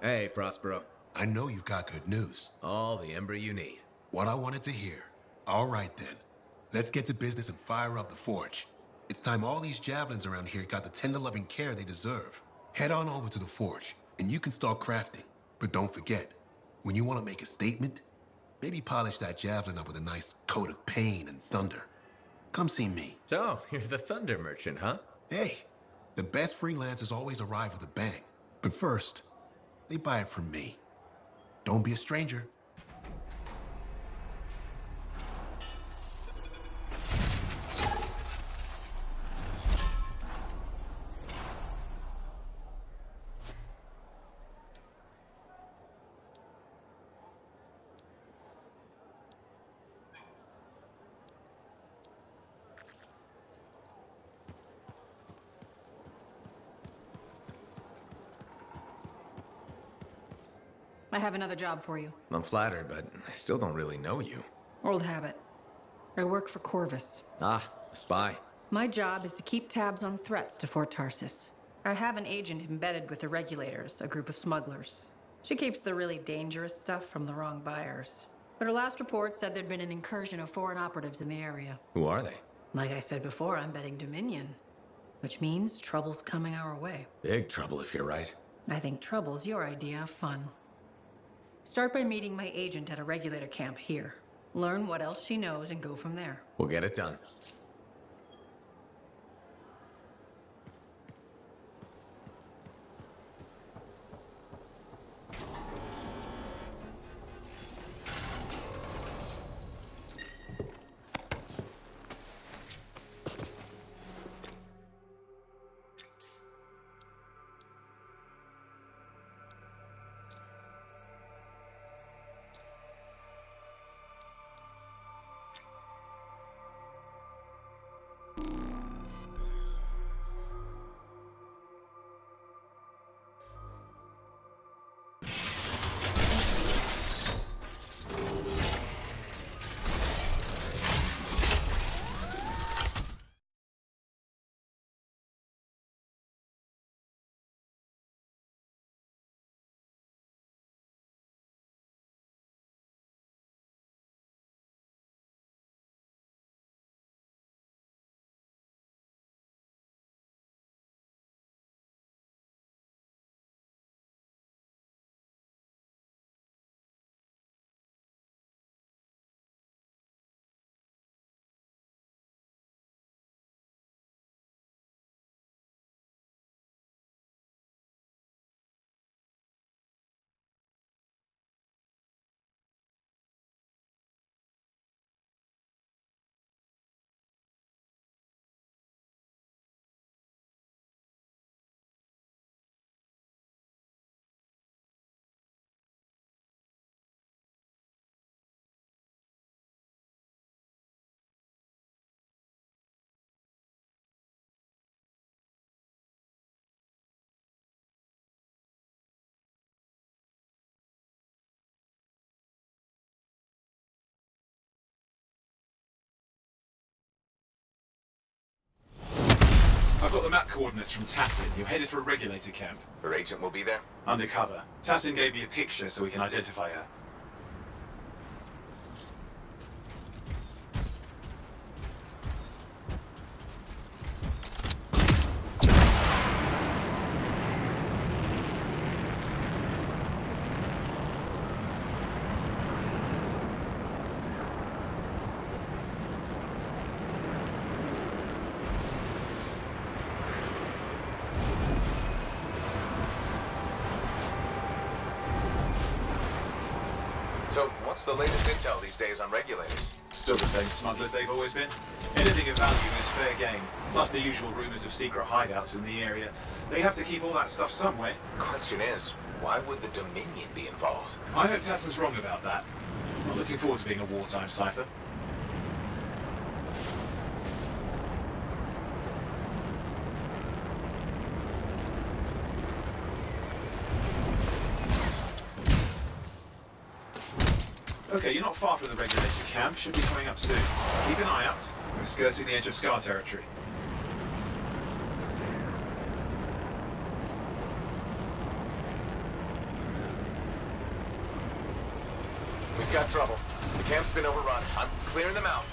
Hey, Prospero. I know you've got good news. All the ember you need. What I wanted to hear. All right, then. Let's get to business and fire up the forge. It's time all these javelins around here got the tender loving care they deserve. Head on over to the forge, and you can start crafting. But don't forget, when you want to make a statement, maybe polish that javelin up with a nice coat of pain and thunder. Come see me. So, you're the thunder merchant, huh? Hey, the best freelancers always arrive with a bang. But first, they buy it from me. Don't be a stranger. I have another job for you. I'm flattered, but I still don't really know you. Old habit. I work for Corvus. Ah, a spy. My job is to keep tabs on threats to Fort Tarsus. I have an agent embedded with the regulators, a group of smugglers. She keeps the really dangerous stuff from the wrong buyers. But her last report said there'd been an incursion of foreign operatives in the area. Who are they? Like I said before, I'm betting Dominion. Which means trouble's coming our way. Big trouble if you're right. I think trouble's your idea of fun. Start by meeting my agent at a regulator camp here. Learn what else she knows and go from there. We'll get it done. I've got the map coordinates from Tassin. You're headed for a regulator camp. Her agent will be there? Undercover. Tassin gave me a picture so we can identify her. So, what's the latest intel these days on regulators? Still the same smugglers they've always been. Anything of value is fair game. Plus the usual rumors of secret hideouts in the area. They have to keep all that stuff somewhere. Question is, why would the Dominion be involved? I hope Tassin's wrong about that. I'm looking forward to being a wartime cipher. Okay, you're not far from the regulator camp. Should be coming up soon. Keep an eye out. We're skirting the edge of Scar territory. got trouble. The camp's been overrun. I'm clearing them out.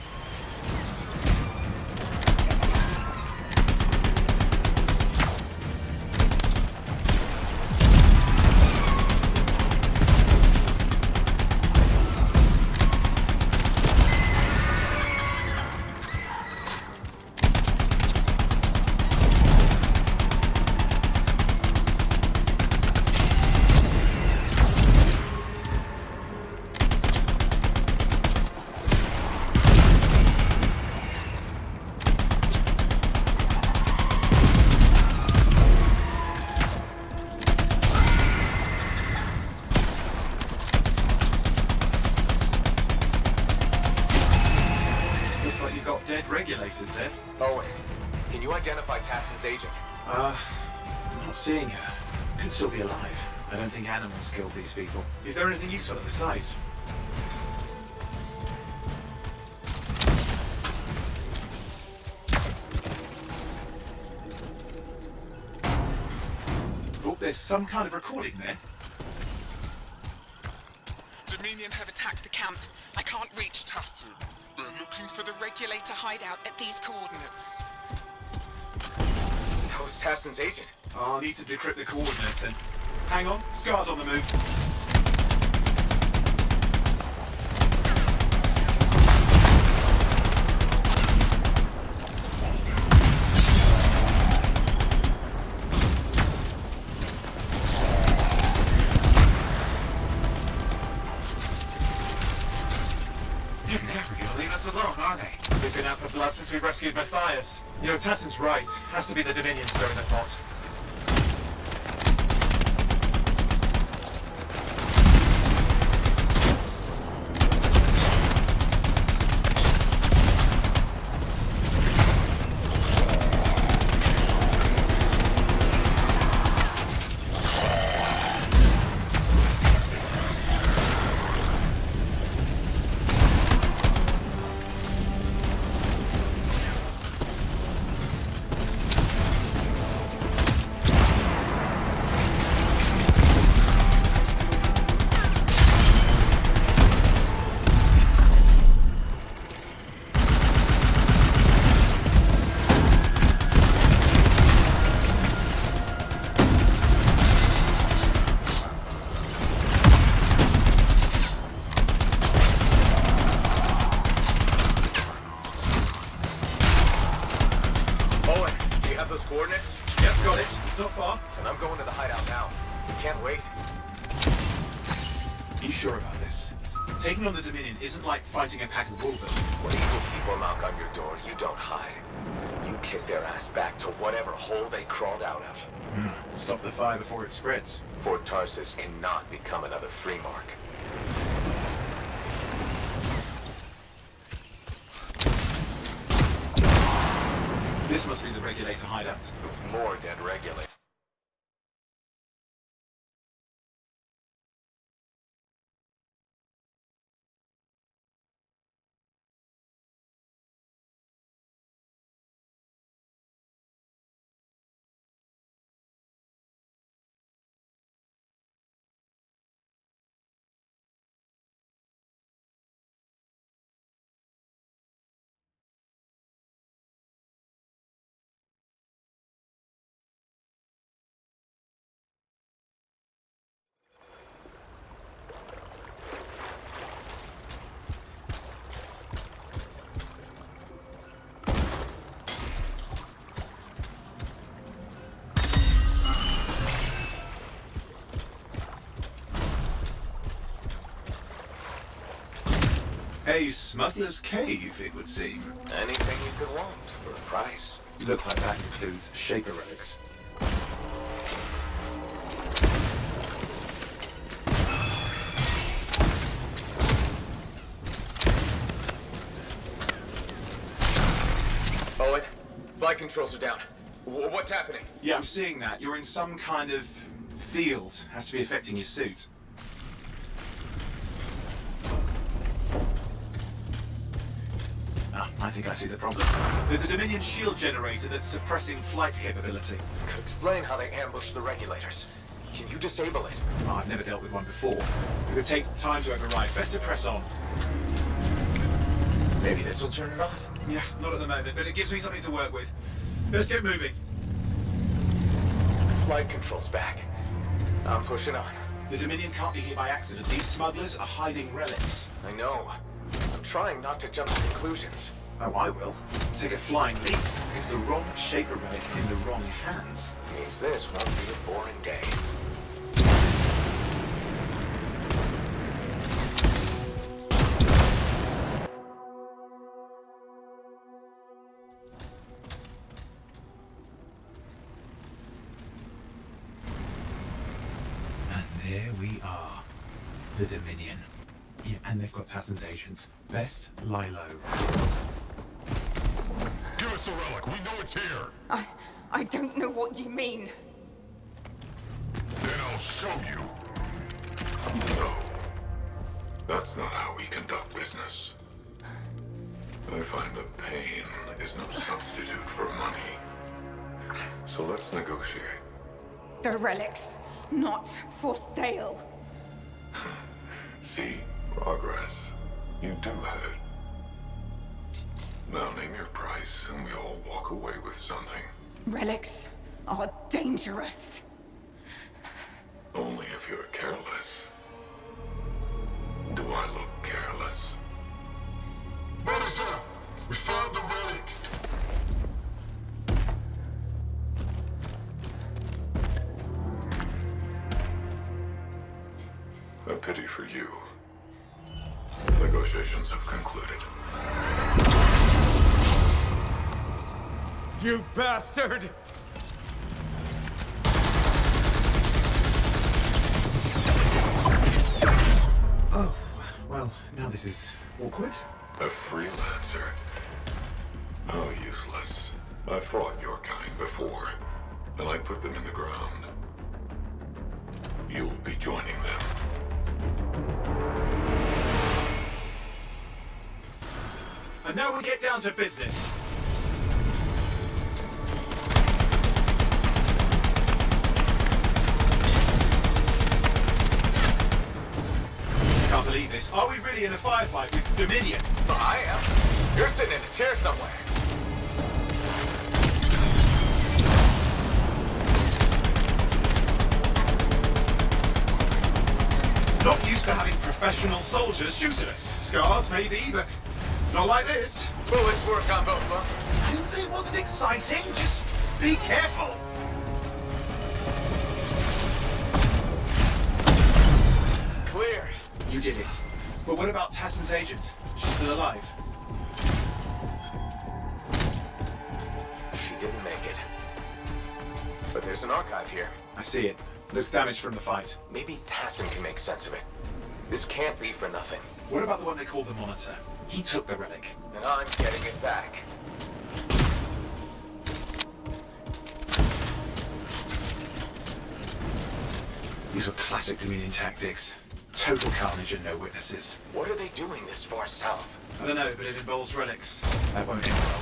Regulators there. Owen, can you identify Tassin's agent? I'm not seeing her. Could still be alive. I don't think animals killed these people. Is there anything useful at the site? Oh, there's some kind of recording there. Dominion have attacked the camp. I can't reach Tassin. They're looking for the regulator hideout at these coordinates. That was Tassin's agent. I'll need to decrypt the coordinates and... Hang on, Scar's on the move. They're never gonna leave us alone, are they? They've been out for blood since we rescued Matthias. You know, Tassin's right. Has to be the Dominion stirring the pot. Those coordinates? Yep, got it. It's not far. And I'm going to the hideout now. We can't wait. Are you sure about this? Taking on the Dominion isn't like fighting a pack of wolves. When evil people knock on your door, you don't hide. You kick their ass back to whatever hole they crawled out of. Stop the fire before it spreads. Fort Tarsus cannot become another free mark. This must be the regulator hideout. With more dead regulators. A smuggler's cave, it would seem. Anything you could want for a price. Looks like that includes Shaper relics. Owen, flight controls are down. What's happening? Yeah, I'm seeing that. You're in some kind of field. Has to be affecting your suit. I think I see the problem. There's a Dominion shield generator that's suppressing flight capability. Could explain how they ambushed the regulators. Can you disable it? Oh, I've never dealt with one before. It would take time to override. Best to press on. Maybe this will turn it off? Yeah, not at the moment, but it gives me something to work with. Let's get moving. Flight control's back. I'm pushing on. The Dominion can't be here by accident. These smugglers are hiding relics. I know. I'm trying not to jump to conclusions. Oh, I will. Take a flying leap. It's the wrong Shaper relic in the wrong hands. Means this won't be a boring day. And there we are. The Dominion. Yeah, and they've got Tassin's agents. Best lie low. Give us the relic. We know it's here. I don't know what you mean. Then I'll show you. No. That's not how we conduct business. I find that pain is no substitute for money. So let's negotiate. The relics, not for sale. See? Progress. You do have it. Now name your price and we all walk away with something. Relics are dangerous. Only if you're careless. Do I look careless? Officer, we found the relic. A pity for you. Negotiations have concluded. You bastard! Oh, well, now this is awkward. A freelancer? How useless. I fought your kind before, and I put them in the ground. You'll be joining them. And now we get down to business. Can't believe this. Are we really in a firefight with Dominion? I am. You're sitting in a chair somewhere. Not used to having professional soldiers shoot at us. Scars, maybe, but not like this. Bullets work on both of them. I didn't say it wasn't exciting. Just be careful. Clear. You did it. But what about Tassin's agent? She's still alive. She didn't make it. But there's an archive here. I see it. Looks damaged from the fight. Maybe Tassin can make sense of it. This can't be for nothing. What about the one they called the Monitor? He took the relic. And I'm getting it back. These were classic Dominion tactics. Total carnage and no witnesses. What are they doing this far south? I don't know, but it involves relics. That won't end well.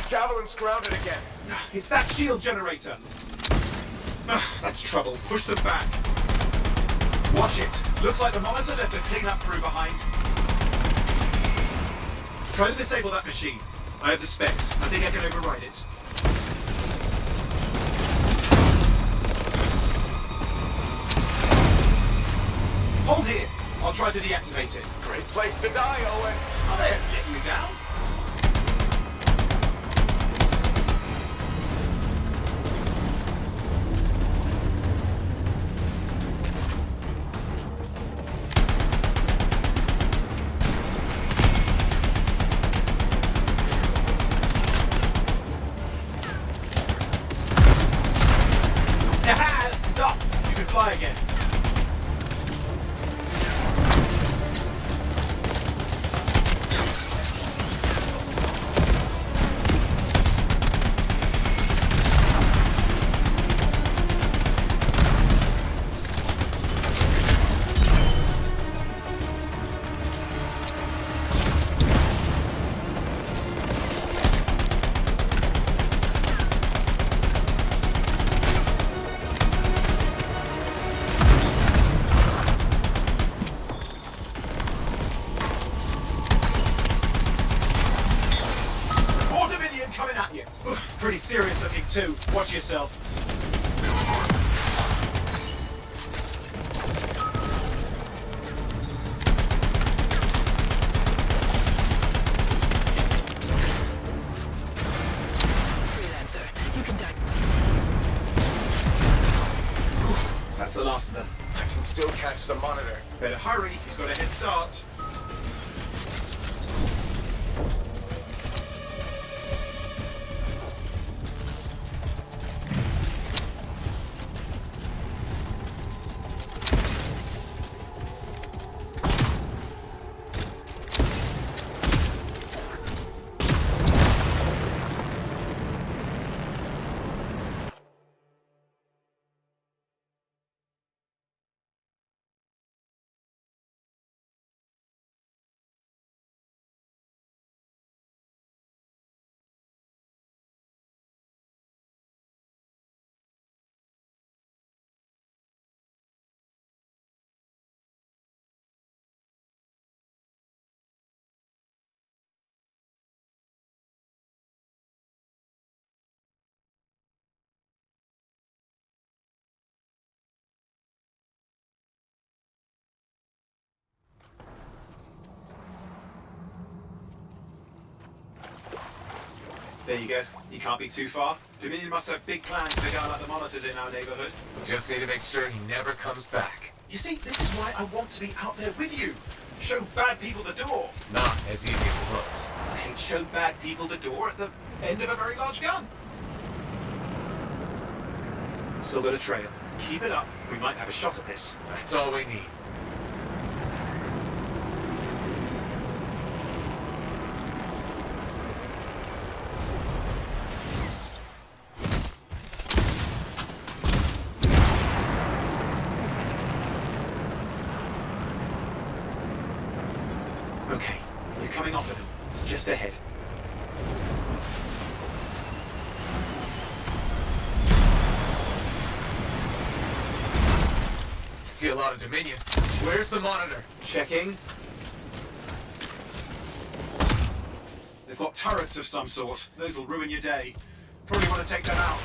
Javelin's grounded again. It's that shield generator. That's trouble. Push them back. Watch it. Looks like the Monitor left a cleanup crew behind. Try to disable that machine. I have the specs. I think I can override it. Hold here. I'll try to deactivate it. Great place to die, Owen. Are they letting you down? It's off. You can fly again. Yeah, pretty serious looking too. Watch yourself. Freelancer, you can die. That's the last of them. I can still catch the monitor. Better hurry, he's got a head start. There you go. You can't be too far. Dominion must have big plans for a guy like the monitors in our neighborhood. We just need to make sure he never comes back. You see, this is why I want to be out there with you. Show bad people the door. Not as easy as it looks. Okay, show bad people the door at the end of a very large gun. Still got a trail. Keep it up. We might have a shot at this. That's all we need. Okay, you're coming off of him. Just ahead. See a lot of Dominion. Where's the monitor? Checking. They've got turrets of some sort. Those will ruin your day. Probably want to take them out.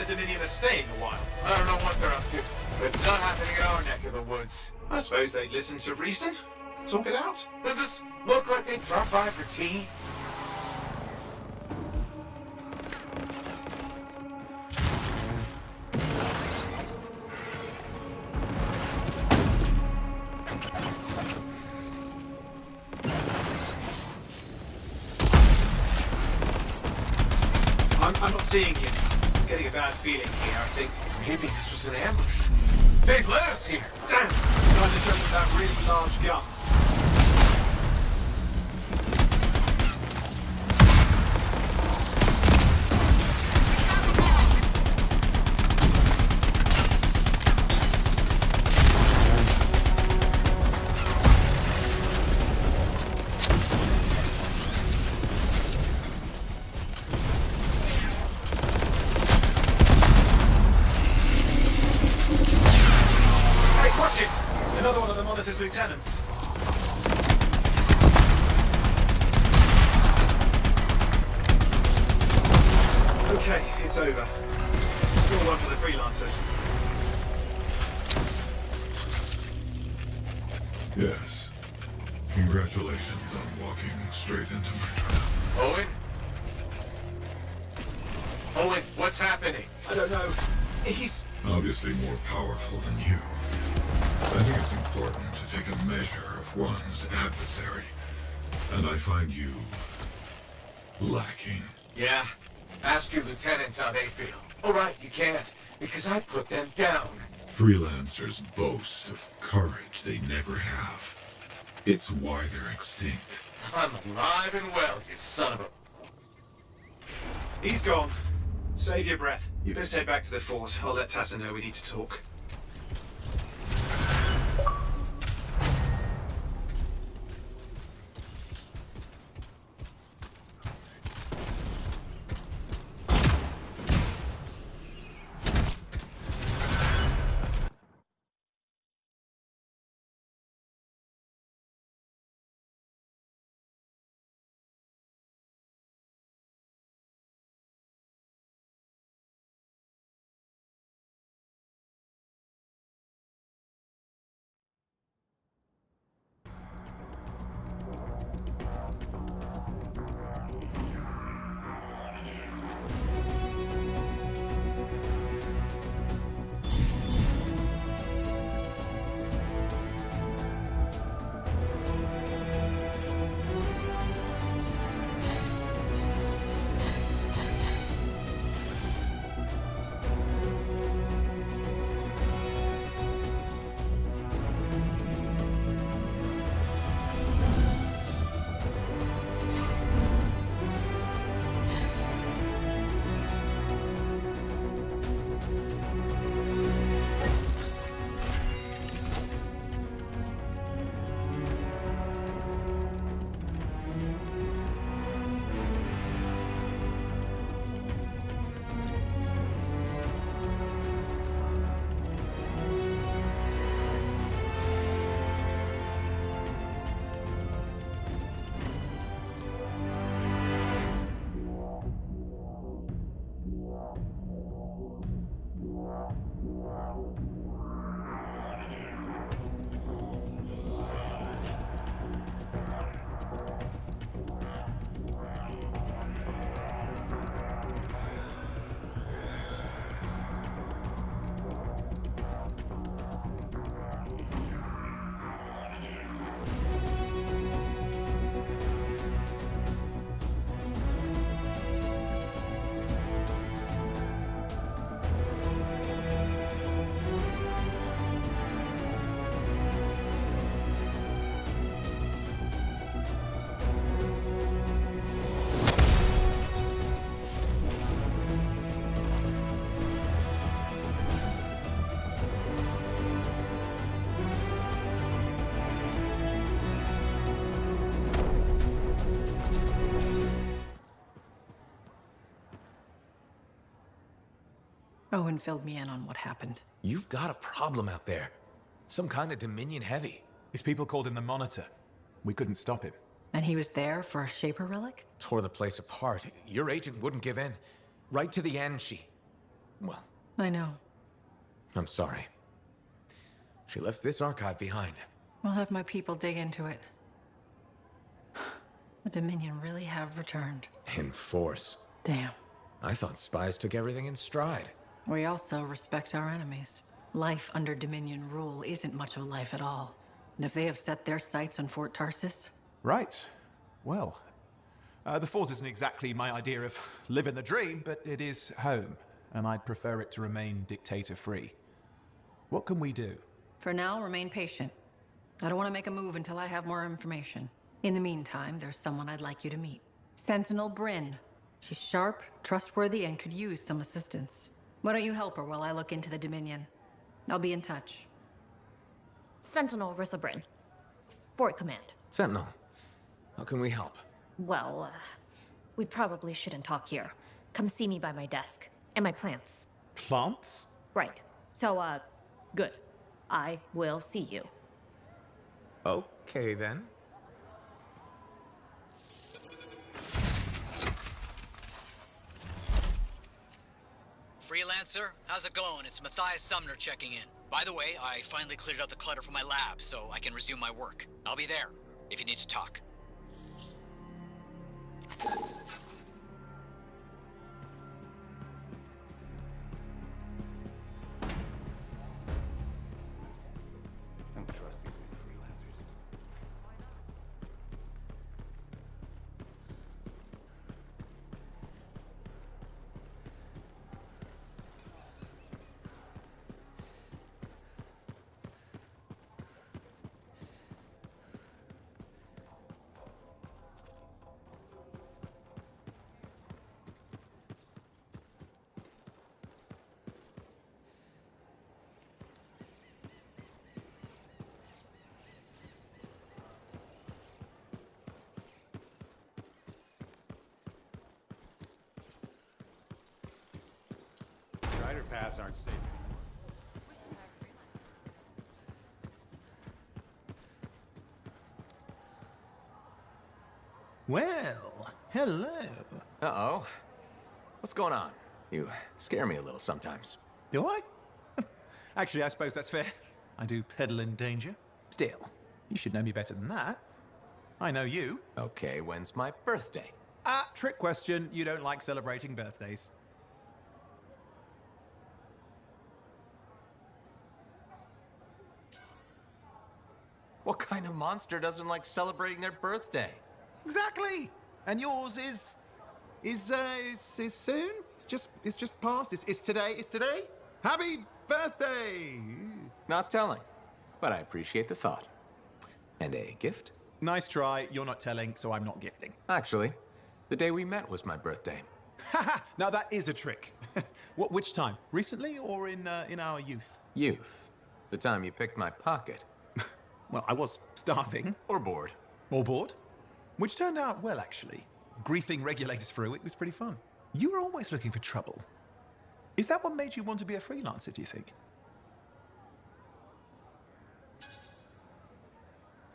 Dominion are staying a while. I don't know what they're up to, but it's not happening in our neck of the woods. I suppose they'd listen to reason. Talk it out. Does this look like they dropped by for tea? I'm not seeing him. I'm getting a bad feeling here, I think. Maybe this was an ambush. They've led us here. Damn! Time to show them that really large gun. Another one of the monitor's lieutenants. Okay, it's over. Score one for the Freelancers. Yes. Congratulations on walking straight into my trap. Owen? Owen, what's happening? I don't know. He's... Obviously more powerful than you. I think it's important to take a measure of one's adversary. And I find you... lacking. Yeah? Ask your lieutenants how they feel. All right, you can't, because I put them down. Freelancers boast of courage they never have. It's why they're extinct. I'm alive and well, you son of a... He's gone. Save your breath. You best head back to the fort. I'll let Tassa know we need to talk. Owen filled me in on what happened. You've got a problem out there. Some kind of Dominion heavy. His people called him the Monitor. We couldn't stop him. And he was there for a Shaper relic? Tore the place apart. Your agent wouldn't give in. Right to the end, well, I know. I'm sorry. She left this archive behind. I'll have my people dig into it. The Dominion really have returned. In force. Damn. I thought spies took everything in stride. We also respect our enemies. Life under Dominion rule isn't much of a life at all. And if they have set their sights on Fort Tarsis... Right. Well, the fort isn't exactly my idea of living the dream, but it is home, and I'd prefer it to remain dictator-free. What can we do? For now, remain patient. I don't want to make a move until I have more information. In the meantime, there's someone I'd like you to meet. Sentinel Bryn. She's sharp, trustworthy, and could use some assistance. Why don't you help her while I look into the Dominion? I'll be in touch. Sentinel Rissa Bryn. Fort Command. Sentinel, how can we help? Well, we probably shouldn't talk here. Come see me by my desk. And my plants. Plants? Right. So, good. I will see you. Okay, then. Freelancer, how's it going? It's Matthias Sumner checking in. By the way, I finally cleared out the clutter from my lab, so I can resume my work. I'll be there, if you need to talk. Rider paths aren't safe anymore. Well, hello. Uh-oh. What's going on? You scare me a little sometimes. Do I? Actually, I suppose that's fair. I do peddle in danger. Still, you should know me better than that. I know you. Okay, when's my birthday? Trick question. You don't like celebrating birthdays. What kind of monster doesn't like celebrating their birthday? Exactly. And yours is soon. It's just past. It's today. It's today. Happy birthday. Not telling, but I appreciate the thought. And a gift? Nice try. You're not telling, so I'm not gifting. Actually, the day we met was my birthday. Haha. Now that is a trick. Which time? Recently or in our youth? Youth. The time you picked my pocket. Well, I was starving. Or bored. Or bored. Which turned out well, actually. Griefing regulators through it was pretty fun. You were always looking for trouble. Is that what made you want to be a freelancer, do you think?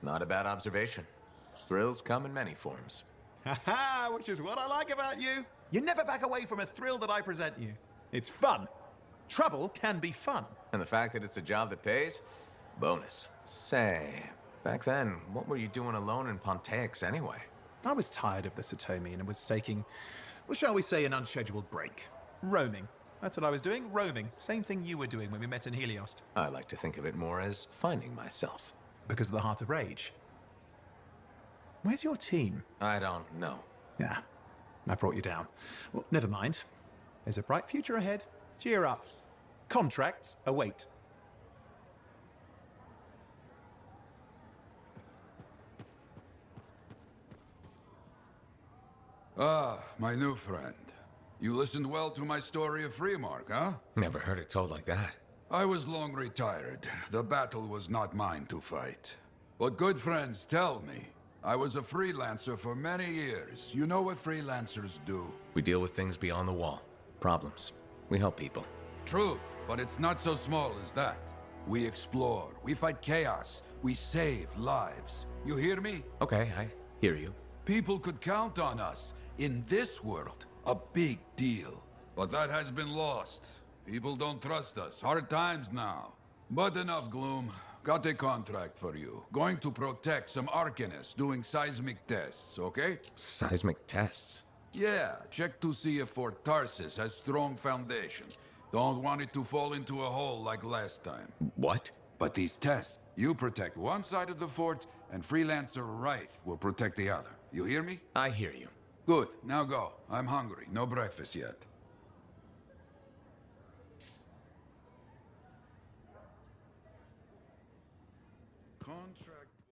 Not a bad observation. Thrills come in many forms. Haha, which is what I like about you. You never back away from a thrill that I present you. It's fun. Trouble can be fun. And the fact that it's a job that pays? Bonus. Say, back then, what were you doing alone in Pontaix anyway? I was tired of the Satomi and was taking, well, shall we say, an unscheduled break. Roaming. That's what I was doing, roaming. Same thing you were doing when we met in Heliost. I like to think of it more as finding myself. Because of the Heart of Rage. Where's your team? I don't know. Yeah, I brought you down. Well, never mind. There's a bright future ahead. Cheer up. Contracts await. Ah, my new friend. You listened well to my story of Freemark, huh? Never heard it told like that. I was long retired. The battle was not mine to fight. But good friends tell me, I was a freelancer for many years. You know what freelancers do? We deal with things beyond the wall. Problems. We help people. Truth, but it's not so small as that. We explore, we fight chaos, we save lives. You hear me? Okay, I hear you. People could count on us. In this world, a big deal. But that has been lost. People don't trust us. Hard times now. But enough gloom. Got a contract for you. Going to protect some Arcanists doing seismic tests, okay? Seismic tests? Yeah, check to see if Fort Tarsis has strong foundation. Don't want it to fall into a hole like last time. What? But these tests, you protect one side of the fort, and Freelancer Wraith will protect the other. You hear me? I hear you. Good, now go. I'm hungry. No breakfast yet. Contract.